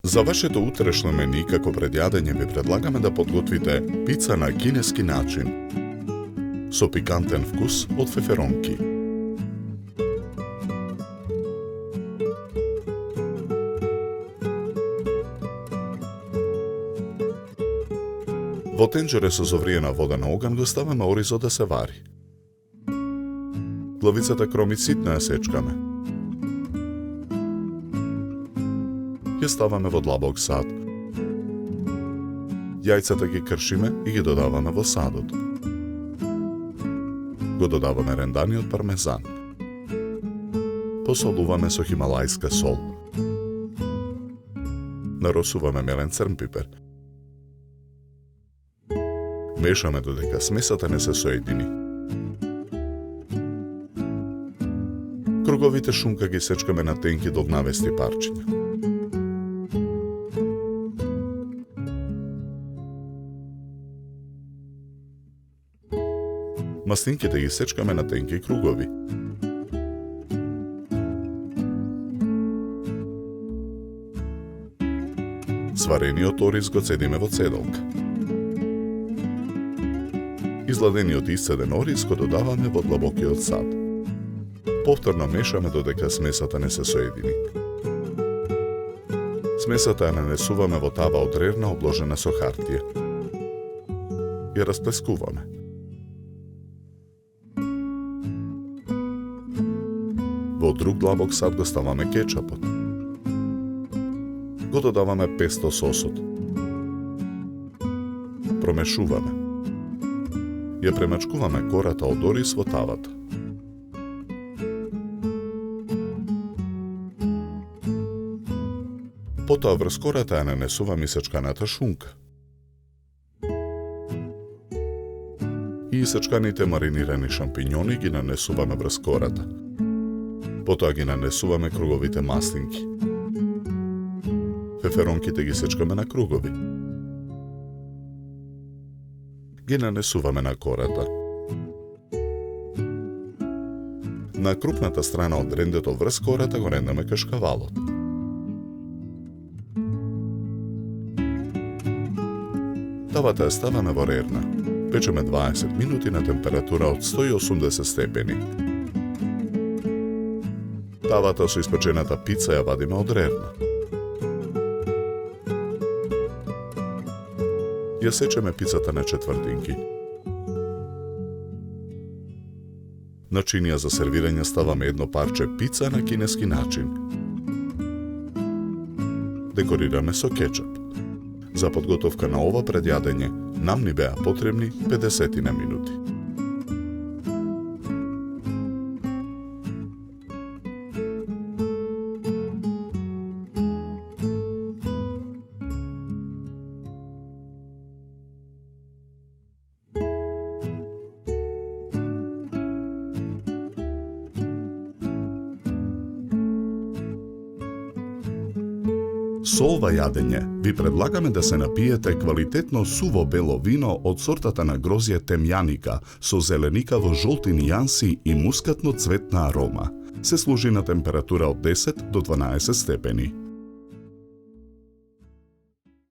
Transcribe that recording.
За вашето утрешно мени, како пред јадење, ви предлагаме да подготвите пица на кинески начин со пикантен вкус од феферонки. Во тенџере со зовриена вода на оган го ставаме оризот да се вари. Главицата кроми ситно ја сечкаме. Ја ставаме во длабок сад. Јајцата ги кршиме и ги додаваме во садот. Го додаваме ренданиот пармезан. Посолуваме со хималајска сол. Наросуваме мелен црн пипер. Мешаме додека смесата не се соедини. Круговите шунка ги сечкаме на тенки долгнавести парчиња. Маслинките ги сечкаме на тенки кругови. Сварениот ориз го цедиме во цедолка. Изладениот исцеден ориз го додаваме во длабокиот сад. Повторно мешаме додека смесата не се соедини. Смесата ја нанесуваме во тава од рерна обложена со хартија. Ја расплескуваме. Во друг длабок сад го ставаме кетчапот. Го додаваме песто сосот. Промешуваме. Ја премачкуваме кората од ориз во тавата. Потоа врз кората ја нанесуваме исечканата шунка. И исечканите маринирани шампињони ги нанесуваме врз кората. Потоа ги нанесуваме круговите маслинки. Феферонките ги сечкаме на кругови. Ги нанесуваме на кората. На крупната страна од рендето врз кората го рендаме кашкавалот. Тавата ја ставаме во рерна. Печеме 20 минути на температура од 180 степени. Тавата со испечената пица ја вадиме од рерна. Ја сечеме пицата на четвртинки. На чинија за сервирање ставаме едно парче пица на кинески начин. Декорираме со кетчап. За подготовка на ова предјадење нам ни беа потребни 50 минути. Со ова јадење ви предлагаме да се напиете квалитетно суво бело вино од сортата на грозје темјаника со зеленикаво жолти нијанси и мускатно цветна арома. Се служи на температура од 10 до 12 степени.